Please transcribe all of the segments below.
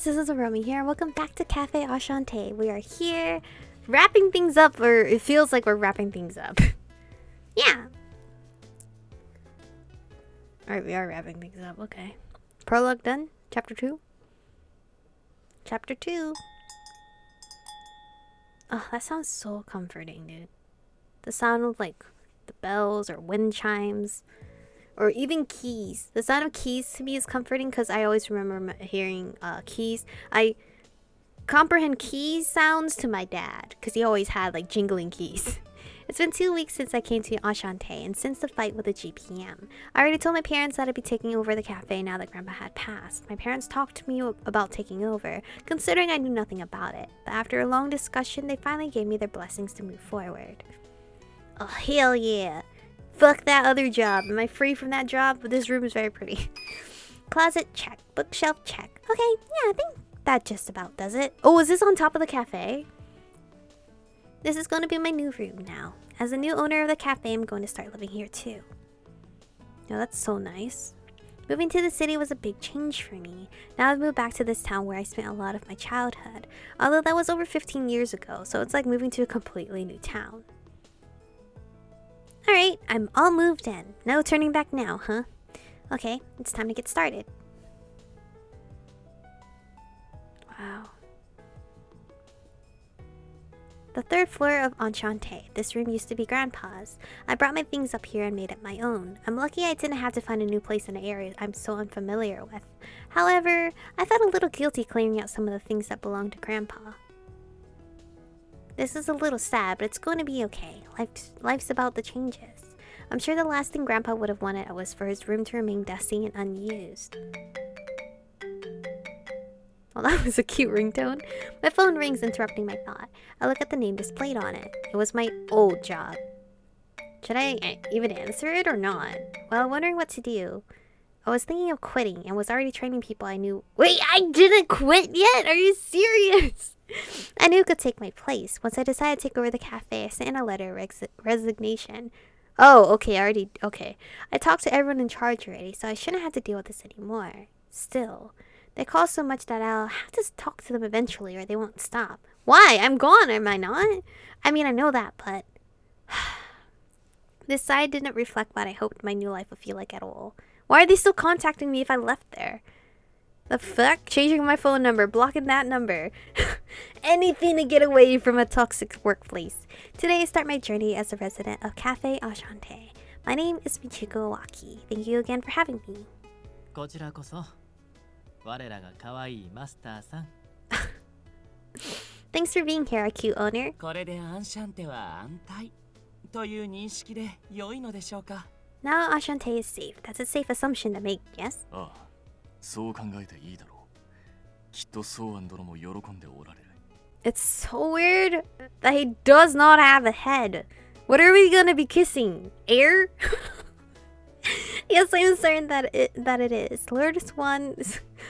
guys, this is Aromie here. Welcome back to Café Enchanté. We are here wrapping things up, or it feels like we're wrapping things up. Yeah. Alright, we are wrapping things up, okay. Prologue done? Chapter 2? Chapter 2. Oh, that sounds so comforting, dude. The sound of like the bells or wind chimes. Or even keys. The sound of keys to me is comforting because I always remember hearing keys. I comprehend keys sounds to my dad because he always had like jingling keys. It's been 2 weeks since I came to Enchanté and since the fight with the GPM. I already told my parents that I'd be taking over the cafe now that Grandpa had passed. My parents talked to me about taking over, considering I knew nothing about it. But after a long discussion, they finally gave me their blessings to move forward. Oh, hell yeah. Fuck that other job. Am I free from that job? But this room is very pretty. Closet, check. Bookshelf, check. Okay, yeah, I think that just about does it. Oh, is this on top of the cafe? This is going to be my new room now. As the new owner of the cafe, I'm going to start living here too. Oh, that's so nice. Moving to the city was a big change for me. Now I've moved back to this town where I spent a lot of my childhood. Although that was over 15 years ago, so it's like moving to a completely new town. Alright, I'm all moved in. No turning back now, huh? Okay, it's time to get started. Wow. The third floor of Enchanté. This room used to be Grandpa's. I brought my things up here and made it my own. I'm lucky I didn't have to find a new place in an area I'm so unfamiliar with. However, I felt a little guilty clearing out some of the things that belonged to Grandpa. This is a little sad, but it's going to be okay. Life's about the changes. I'm sure the last thing Grandpa would have wanted was for his room to remain dusty and unused. Well, that was a cute ringtone. My phone rings, interrupting my thought. I look at the name displayed on it. It was my old job. Should I even answer it or not? Well, wondering what to do. I was thinking of quitting and was already training people I knew. Wait, I didn't quit yet? Are you serious? I knew it could take my place. Once I decided to take over the cafe, I sent in a letter of resignation. Oh, okay, okay. I talked to everyone in charge already, so I shouldn't have to deal with this anymore. Still, they call so much that I'll have to talk to them eventually or they won't stop. Why? I'm gone, am I not? I mean, I know that, but... This side didn't reflect what I hoped my new life would feel like at all. Why are they still contacting me if I left there? The fuck? Changing my phone number, blocking that number. Anything to get away from a toxic workplace. Today I start my journey as a resident of Café Enchanté. My name is Michiko Waki. Thank you again for having me. Thanks for being here, our cute owner. Now Enchanté is safe. That's a safe assumption to make, yes? It's so weird that he does not have a head. What are we gonna be kissing? Air? Yes, I'm certain that it is. Lord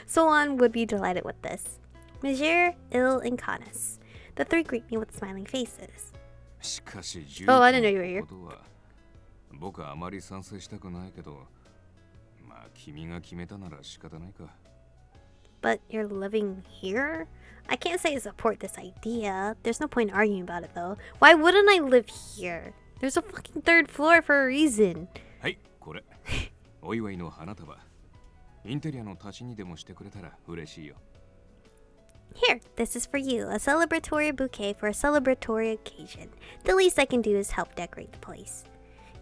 Swan would be delighted with this. Monsieur, Il, and Canis. The three greet me with smiling faces. Oh, I didn't know you were here. But you're living here? I can't say I support this idea. There's no point arguing about it though. Why wouldn't I live here? There's a fucking third floor for a reason. Here, this is for you. A celebratory bouquet for a celebratory occasion. The least I can do is help decorate the place.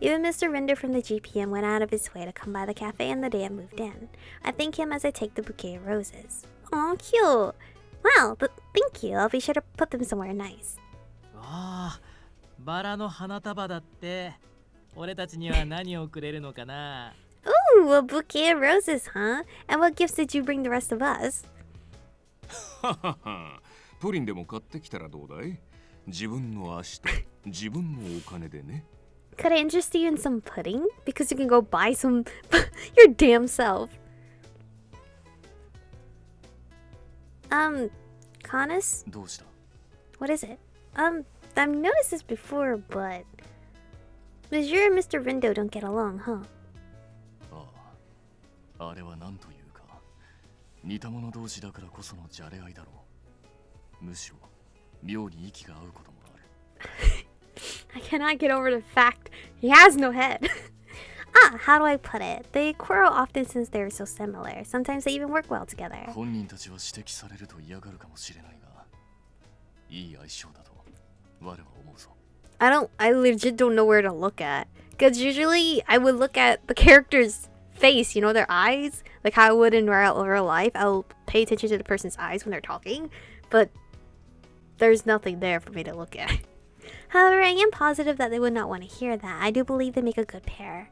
Even Mr. Rinder from the GPM went out of his way to come by the cafe on the day I moved in. I thank him as I take the bouquet of roses. Aw, cute! Wow, thank you. I'll be sure to put them somewhere nice. Ooh, a bouquet of roses, huh? And what gifts did you bring the rest of us? Could I interest you in some pudding? Because you can go buy some your damn self. Canis? What is it? I've noticed this before, but Monsieur and Mr. Rindo don't get along, huh? 似た者同士だからこそのじゃれ合いだろう。むしろ妙に息が合うこともある。I cannot get over the fact he has no head. How do I put it? They quarrel often since they're so similar. Sometimes they even work well together. 本人たちは指摘されると嫌がるかもしれないが、いい相性だと我は思うぞ。I legit don't know where to look at. Because usually I would look at the character's face, you know, their eyes. Like how I would in real life. I'll pay attention to the person's eyes when they're talking. But there's nothing there for me to look at. However, I am positive that they would not want to hear that. I do believe they make a good pair.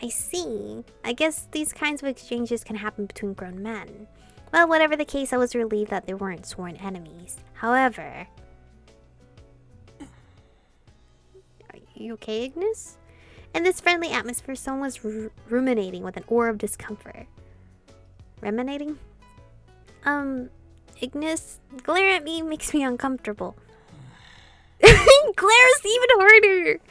I see. I guess these kinds of exchanges can happen between grown men. Well, whatever the case, I was relieved that they weren't sworn enemies. However... Are you okay, Ignis? In this friendly atmosphere, someone was ruminating with an aura of discomfort. Ruminating? Ignis, glare at me makes me uncomfortable. Glares even harder!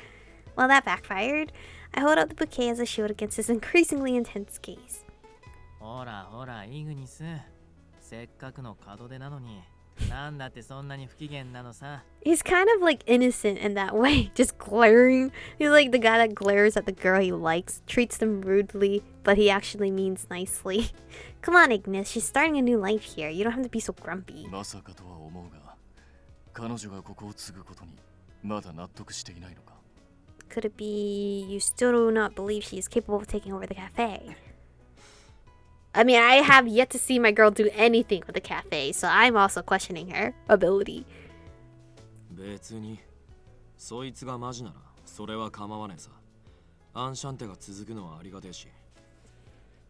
Well, that backfired. I hold up the bouquet as a shield against his increasingly intense gaze. ほらほら、イグニス。せっかくの門出なのに、なんだってそんなに不機嫌なのさ。He's kind of like innocent in that way, just glaring. He's like the guy that glares at the girl he likes, treats them rudely, but he actually means nicely. Come on, Ignis, she's starting a new life here. You don't have to be so grumpy. まさかとは思うが、彼女がここを継ぐことにまだ納得していないのか。Could it be you still do not believe she is capable of taking over the cafe? I mean, I have yet to see my girl do anything with the cafe, so I'm also questioning her ability. 別に、そいつがマジならそれは構わねえさ。アンシャンテが続くのはありがてえし。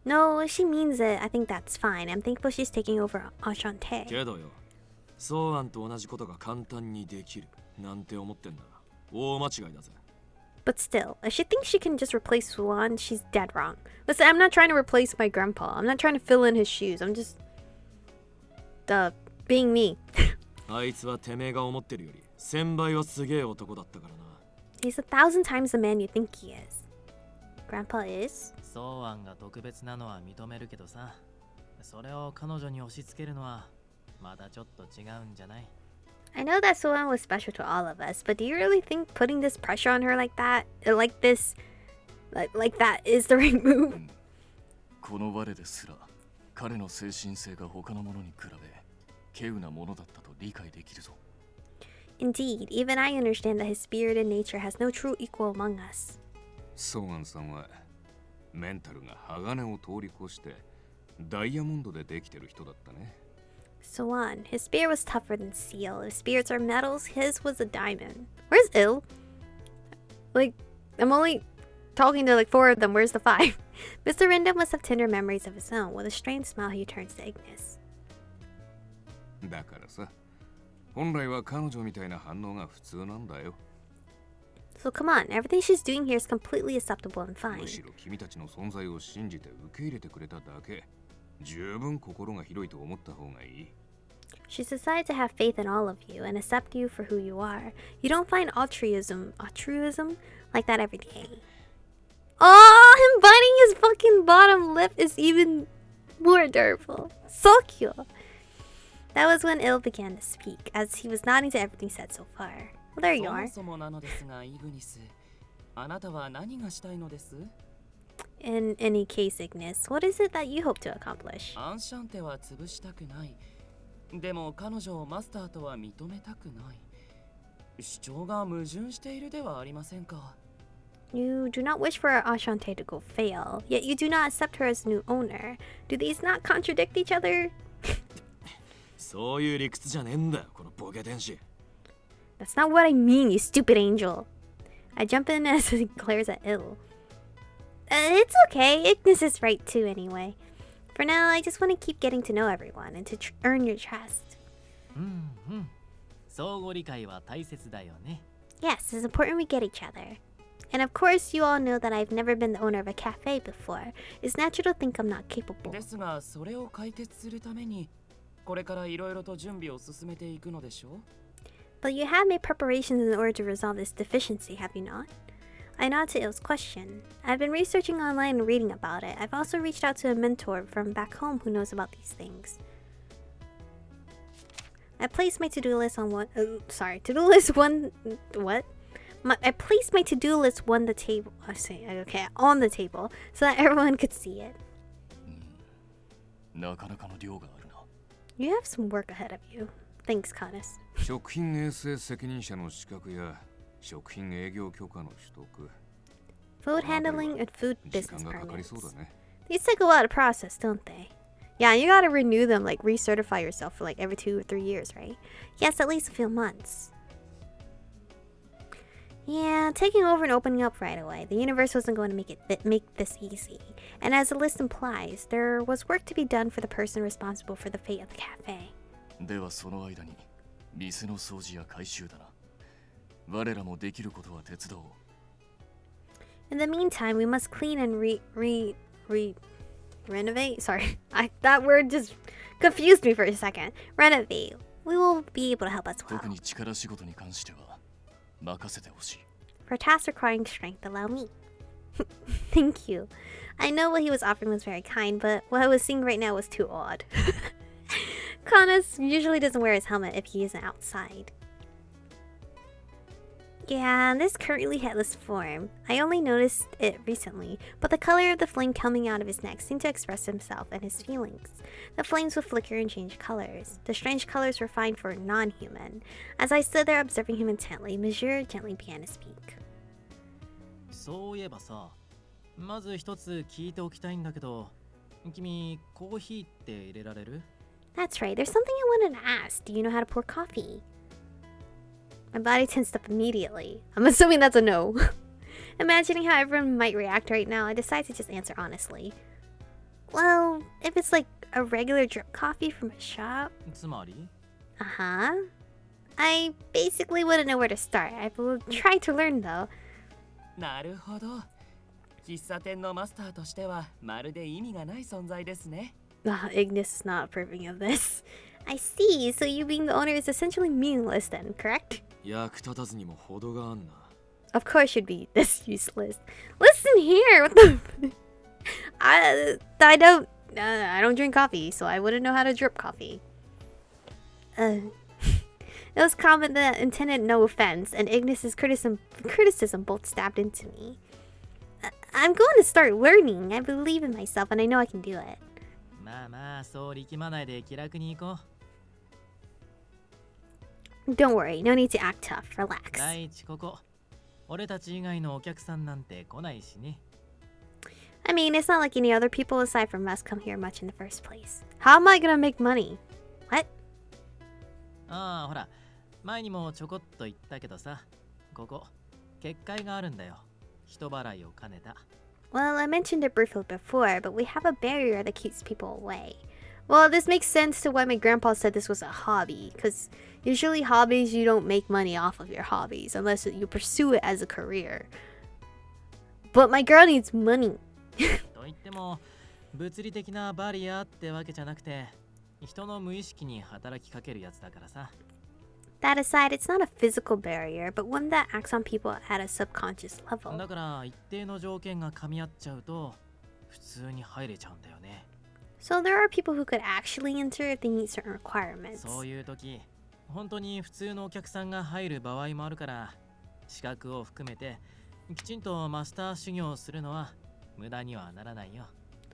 No, if she means it, I think that's fine. I'm thankful she's taking over Enchanté. けどよ、ソーアンと同じことが簡単にできるなんて思ってんなら大間違いだぜ。But still, if she thinks she can just replace Swan, she's dead wrong. Listen, I'm not trying to replace my grandpa. I'm not trying to fill in his shoes. I'm just... being me. あいつはてめえが思ってるより1000倍はすげえ男だったからな。He's 1,000 times the man you think he is. Grandpa is? ソーアンが特別なのは認めるけどさ。それを彼女に押し付けるのはまだちょっと違うんじゃない？ I know that Swan was special to all of us, but do you really think putting this pressure on her like that, like that is the right move? この我ですら、彼の精神性が他の者に比べ、稀有なものだったと理解できるぞ。Indeed, even I understand that his spirit and nature has no true equal among us. ソーアンさんはメンタルが鋼を通り越してダイヤモンドでできてる人だったね。Swan, his spirit was tougher than steel. If spirits are metals, his was a diamond. Where's Il? Like, I'm only talking to like 4 of them. Where's the 5? Mr. Rindo must have tender memories of his own. With a strained smile, he turns to Ignis. だからさ、本来は彼女みたいな反応が普通なんだよ。So come on, everything she's doing here is completely acceptable and む fine. しろ君たちの存在を信じて受け入れてくれただけ。十分心が広いと思った方がいい。She's decided to have faith in all of you and accept you for who you are. You don't find altruism like that every day. Oh, him biting his fucking bottom lip is even more adorable. So cute. That was when Il began to speak, as he was nodding to everything said so far. Well, there you are. そもそもなのですが、イグニス、あなたは何がしたいのです？ In any case, Ignis, what is it that you hope to accomplish? アンシャンテは潰したくない。でも彼女をマスターとは認めたくない。主張が矛盾しているではありませんか。You do not wish for Enchanté to go fail, yet you do not accept her as new owner. Do these not contradict each other? そういう理屈じゃねえんだよ、このボケ天使。That's not what I mean, you stupid angel. I jump in as he glares at Il. It's okay, Ignis is right too anyway. For now, I just want to keep getting to know everyone and to earn your trust. 相互理解は大切だよね。 Yes, it's important we get each other. And of course, you all know that I've never been the owner of a cafe before. It's natural to think I'm not capable. ですが、それを解決するために、これからいろいろと準備を進めていくのでしょう？ But you have made preparations in order to resolve this deficiency, have you not? I nod to Il's question. I've been researching online and reading about it. I've also reached out to a mentor from back home who knows about these things. I placed my to-do list on one. To-do list one. What? I placed my to-do list on the table. On the table so that everyone could see it. なかなかの量があるな。 You have some work ahead of you. Thanks, Kanis. 食品衛生責任者の資格や食品営業許可の取得。 Food handling and food 時 business 間がかかりそう permits. だね。 These take a lot of process, don't they? Yeah, you gotta renew them, like recertify yourself for like every 2 or 3 years, right? Yes, at least a few months. Yeah, taking over and opening up right away. The universe wasn't going to make this easy. And as the list implies, there was work to be done for the person responsible for the fate of the cafe. ではその間に店の掃除や回収だな。我らもできることは手伝おう。 In the meantime, we must clean and renovate? Sorry, that word just confused me for a second. Renovate. We will be able to help as well. 特に力仕事に関しては任せてほしい。 For tasks requiring strength, allow me. Thank you. I know what he was offering was very kind, but what I was seeing right now was too odd. Kanis usually doesn't wear his helmet if he isn't outside. Yeah, this currently headless form. I only noticed it recently, but the color of the flame coming out of his neck seemed to express himself and his feelings. The flames would flicker and change colors. The strange colors were fine for a non-human. As I stood there observing him intently, Monsieur gently began to speak. そういえばさ、まず一つ聞いておきたいんだけど、君コーヒーって入れられる？ That's right, there's something I wanted to ask. Do you know how to pour coffee? My body tensed up immediately. I'm assuming that's a no. Imagining how everyone might react right now, I decided to just answer honestly. Well, if it's like a regular drip coffee from a shop... つまり？ Uh-huh. I basically wouldn't know where to start. I will try to learn though. なるほど。喫茶店のマスターとしてはまるで意味がない存在ですね。Ignis is not approving of this. I see, so you being the owner is essentially meaningless then, correct? 役立たずにも程があんな。 Of course you'd be this useless. Listen here, what the... I don't drink coffee, so I wouldn't know how to drip coffee. It was comment that intended no offense, and Ignis's criticism both stabbed into me. I'm going to start learning. I believe in myself, and I know I can do it. まあまあ、そう力まないで気楽に行こ Don't worry, no need to act tough. う。 Relax. 第一ここ。俺たち以外のお客さんなんて来ないしね。 I mean, it's not like any other people aside from us come here much in the first place. How am I gonna make money? What? ああ、ほら、前にもちょこっと言ったけどさ、ここ、結界があるんだよ。人払いを兼ねた。 Well, I mentioned it briefly before, but we have a barrier that keeps people away. Well, this makes sense to why my grandpa said this was a hobby, because usually hobbies, you don't make money off of your hobbies unless you pursue it as a career. But my girl needs money. と言っても、物理的なバリアってわけじゃなくて、人の無意識に働きかけるやつだからさ。 That aside, it's not a physical barrier, but one that acts on people at a subconscious level. だから一定の条件が噛み合っちゃうと普通に入れちゃうんだよね。 So there are people who could actually enter if they meet certain requirements. そういう時、本当に普通のお客さんが入る場合もあるから、資格を含めてきちんとマスター修行をするのは無駄にはならないよ。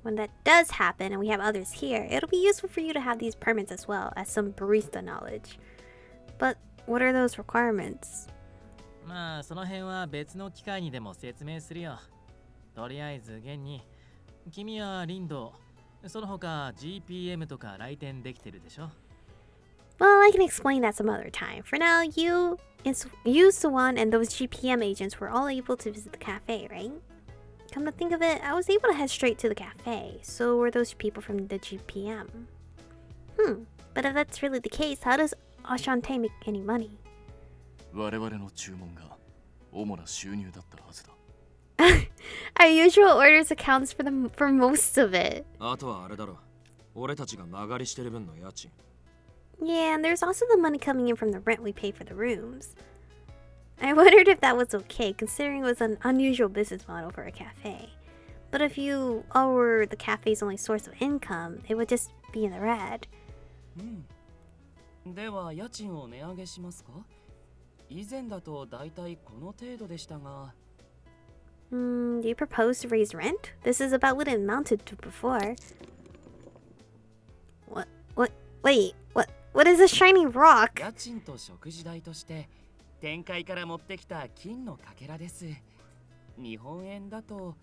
When that does happen and we have others here, it'll be useful for you to have these permits as well as some barista knowledge. But what are those requirements? まあその辺は別の機会にでも説明するよ。とりあえず現に君はリンド、その他 GPM とか来店できてるでしょ。 Well, I can explain that some other time. For now, you, Swan, and those GPM agents were all able to visit the cafe, right? Come to think of it, I was able to head straight to the cafe. So were those people from the GPM. But if that's really the case, how does Enchanté make any money? 我々の注文が主な収入だったはずだ。 Our usual orders accounts for most of it. あとはあれだろ。俺たちが間借りしてる分の家賃。 Yeah, and there's also the money coming in from the rent we pay for the rooms. I wondered if that was okay, considering it was an unusual business model for a cafe. But if you were the cafe's only source of income, it would just be in the red. では家賃を値上げしますか？以前だとだいたいこの程度でしたが。Do you propose to raise rent? This is about what it amounted to before. Wait, what is a shiny rock? 家賃と食事代として天界から持ってきた金のかけらです。日本円だと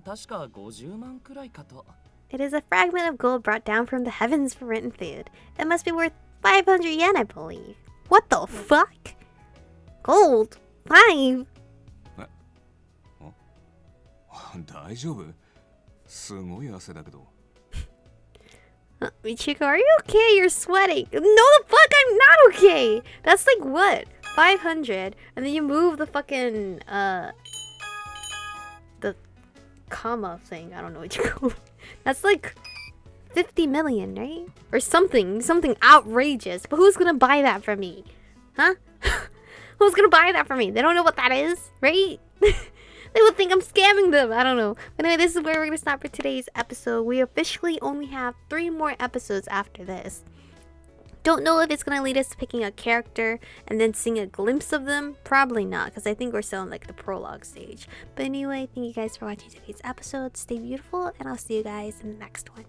確か50万くらいかと。It is a fragment of gold brought down from the heavens for rent and food. It must be worth 500 yen, I believe. What the fuck? Gold? 5? 大丈夫？すごい汗だけど。Michiko, are you okay? You're sweating. No, the fuck, I'm not okay. That's like what? 500, and then you move the fucking the comma thing. I don't know what you call it. That's like 50 million, right? Or something outrageous. But who's gonna buy that from me? Huh? Who's gonna buy that from me? They don't know what that is, right? They would think I'm scamming them. I don't know. But anyway, this is where we're going to stop for today's episode. We officially only have 3 more episodes after this. Don't know if it's going to lead us to picking a character and then seeing a glimpse of them. Probably not, because I think we're still in like the prologue stage. But anyway, thank you guys for watching today's episode. Stay beautiful, and I'll see you guys in the next one.